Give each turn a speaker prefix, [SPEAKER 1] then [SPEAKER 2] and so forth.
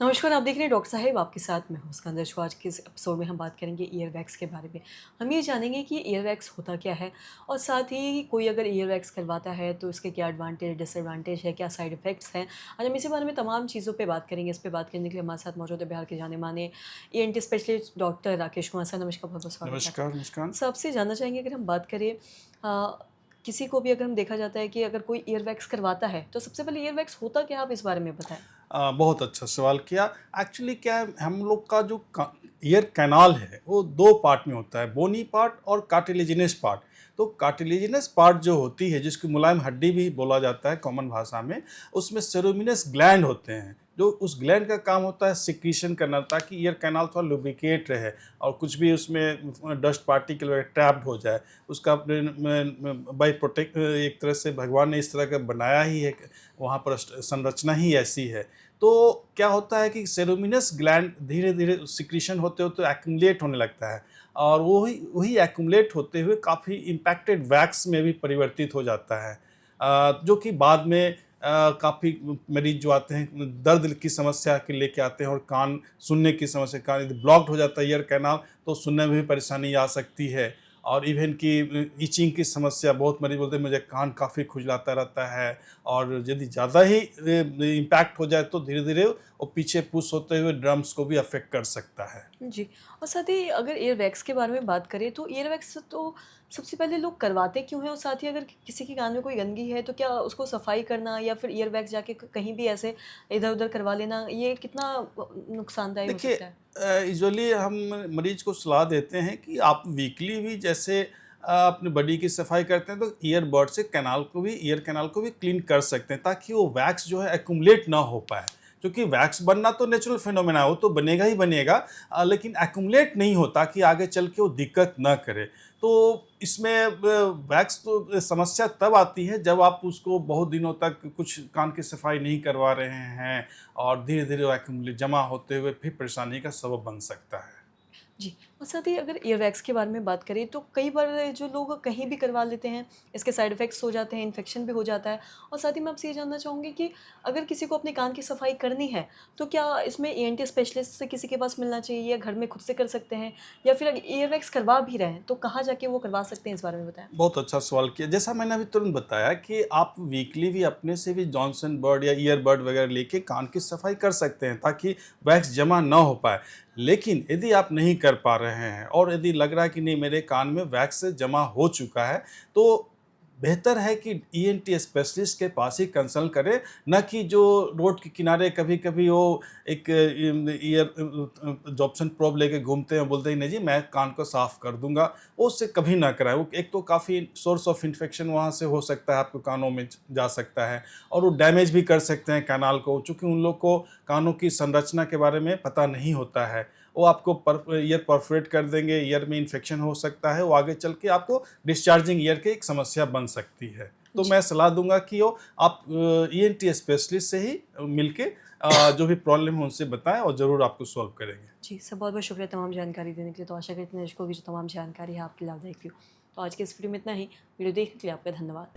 [SPEAKER 1] नमस्कार, आप देख रहे हैं डॉक्टर साहिब आपके साथ मैं हूँ सिकंदर शो। आज के इस एपिसोड में हम बात करेंगे ईयर वैक्स के बारे में। हम ये जानेंगे कि ईयर वैक्स होता क्या है और साथ ही कोई अगर ईयर वैक्स करवाता है तो इसके क्या एडवांटेज डिसएडवांटेज है, क्या साइड इफ़ेक्ट्स हैं। आज हम इसी बारे में तमाम चीज़ों पे बात करेंगे। इस पे बात करने के लिए हमारे साथ मौजूद है बिहार के जाने-माने ENT specialist doctor Rakesh Kumar sir. नमस्कार, बहुत-बहुत स्वागत है
[SPEAKER 2] नमस्कार,
[SPEAKER 1] आपका।
[SPEAKER 2] मुस्कान।
[SPEAKER 1] सर आपसे जानना चाहेंगे अगर हम बात करें किसी को भी अगर हम देखा जाता है कि अगर कोई ईयर वैक्स करवाता है तो सबसे पहले ईयर वैक्स होता क्या है, आप इस बारे में बताएँ?
[SPEAKER 2] बहुत अच्छा सवाल किया। एक्चुअली क्या है, हम लोग का जो ईयर कैनाल है वो 2 पार्ट में होता है, बोनी पार्ट और कार्टिलेजिनस पार्ट। तो कार्टिलेजिनस पार्ट जो होती है, जिसको मुलायम हड्डी भी बोला जाता है कॉमन भाषा में, उसमें सेरोमिनस ग्लैंड होते हैं। जो उस ग्लैंड का काम होता है सिक्रीशन करना, ताकि ईयर कैनाल थोड़ा लुब्रिकेट रहे और कुछ भी उसमें डस्ट पार्टिकल वगैरह ट्रैप्ड हो जाए। उसका बाय प्रोटेक्ट एक तरह से भगवान ने इस तरह का बनाया ही है, वहाँ पर संरचना ही ऐसी है। तो क्या होता है कि सेरोमिनस ग्लैंड धीरे-धीरे सिक्रीशन होते-होते एक्युमुलेट होने लगता है और वही वही एक्युमुलेट होते हुए काफ़ी इम्पैक्टेड वैक्स में भी परिवर्तित हो जाता है। जो कि बाद में काफ़ी मरीज़ जो आते हैं दर्द की समस्या के लेके आते हैं और कान सुनने की समस्या, कान यदि ब्लॉक्ड हो जाता है ईयर कैनाल तो सुनने में भी परेशानी आ सकती है। और इवन कि इचिंग की समस्या, बहुत मरीज़ बोलते हैं मुझे कान काफ़ी खुजलाता रहता है और यदि ज़्यादा ही इम्पैक्ट हो जाए तो धीरे-धीरे वो पीछे पुश होते हुए ड्रम्स को भी अफ़ेक्ट कर सकता है।
[SPEAKER 1] जी। और साथ ही अगर ईयर वैक्स के बारे में बात करें तो ईयर वैक्स तो सबसे पहले लोग करवाते क्यों हैं? और साथ ही अगर किसी के कान में कोई गंदगी है तो क्या उसको सफाई करना या फिर ईयर वैक्स जाके कहीं भी ऐसे इधर-उधर करवा लेना ये कितना नुकसानदायक हो
[SPEAKER 2] देखिए
[SPEAKER 1] सकता है?
[SPEAKER 2] यूजुअली हम मरीज़ को सलाह देते हैं कि आप वीकली भी जैसे अपनी बॉडी की सफाई करते हैं तो ईयरबड से ईयर कैनाल को भी क्लीन कर सकते हैं, ताकि वो वैक्स जो है एक्युमुलेट ना हो पाए। क्योंकि वैक्स बनना तो नेचुरल फिनोमेना है, वो तो बनेगा ही बनेगा, लेकिन एक्युमुलेट नहीं हो ताकि आगे चल के वो दिक्कत ना करे। तो इसमें वैक्स तो समस्या तब आती है जब आप उसको बहुत दिनों तक कुछ कान की सफाई नहीं करवा रहे हैं और धीरे-धीरे वो एक्युमुलेट जमा होते हुए फिर परेशानी का सबब बन सकता है।
[SPEAKER 1] जी। और साथ ही अगर ईयरवैक्स के बारे में बात करें तो कई बार जो लोग कहीं भी करवा लेते हैं, इसके साइड इफ़ेक्ट्स हो जाते हैं, इन्फेक्शन भी हो जाता है। और साथ ही मैं आपसे ये जानना चाहूँगी कि अगर किसी को अपने कान की सफाई करनी है, तो क्या इसमें ईएनटी स्पेशलिस्ट से किसी के पास मिलना चाहिए या घर में खुद से कर सकते हैं? या फिर अगर ईयरवैक्स करवा भी रहे हैं, तो कहाँ जाके वो करवा सकते हैं, इस बारे में बताएँ?
[SPEAKER 2] बहुत अच्छा सवाल किया। जैसा मैंने अभी तुरंत बताया कि आप वीकली भी अपने से भी जॉनसन बर्ड या ईयरबड वगैरह लेके कान की सफाई कर सकते हैं, ताकि वैक्स जमा ना हो पाए। लेकिन यदि आप नहीं कर पा रहे हैं और यदि लग रहा है कि नहीं मेरे कान में वैक्स जमा हो चुका है, तो बेहतर है कि ईएनटी स्पेशलिस्ट के पास ही कंसल्ट करें, ना कि जो रोड के किनारे कभी-कभी वो एक जॉब्सन प्रोब लेके घूमते हैं, बोलते हैं नहीं जी मैं कान को साफ कर दूँगा। वो उससे कभी ना कराएँ। वो एक तो काफ़ी सोर्स ऑफ इन्फेक्शन वहाँ से हो सकता है, आपके कानों में जा सकता है और वो डैमेज भी कर सकते हैं कैनाल को, चूँकि उन लोग को कानों की संरचना के बारे में पता नहीं होता है। वो आपको ईयर परफोरेट कर देंगे, ईयर में इन्फेक्शन हो सकता है, वो आगे चल के आपको डिस्चार्जिंग ईयर की एक समस्या बन सकती है। तो
[SPEAKER 1] जी।
[SPEAKER 2] मैं सलाह दूँगा कि वो आप ईएनटी स्पेशलिस्ट से ही मिलके जो भी प्रॉब्लम है उनसे बताएँ और ज़रूर आपको सॉल्व करेंगे।
[SPEAKER 1] जी, सर बहुत-बहुत शुक्रिया तमाम जानकारी देने के लिए। तो आशा करते हैं दर्शकों की जो तमाम जानकारी है आपके लाभदायक भी हो। तो आज के इस वीडियो में इतना ही। वीडियो देखने के लिए आपका धन्यवाद।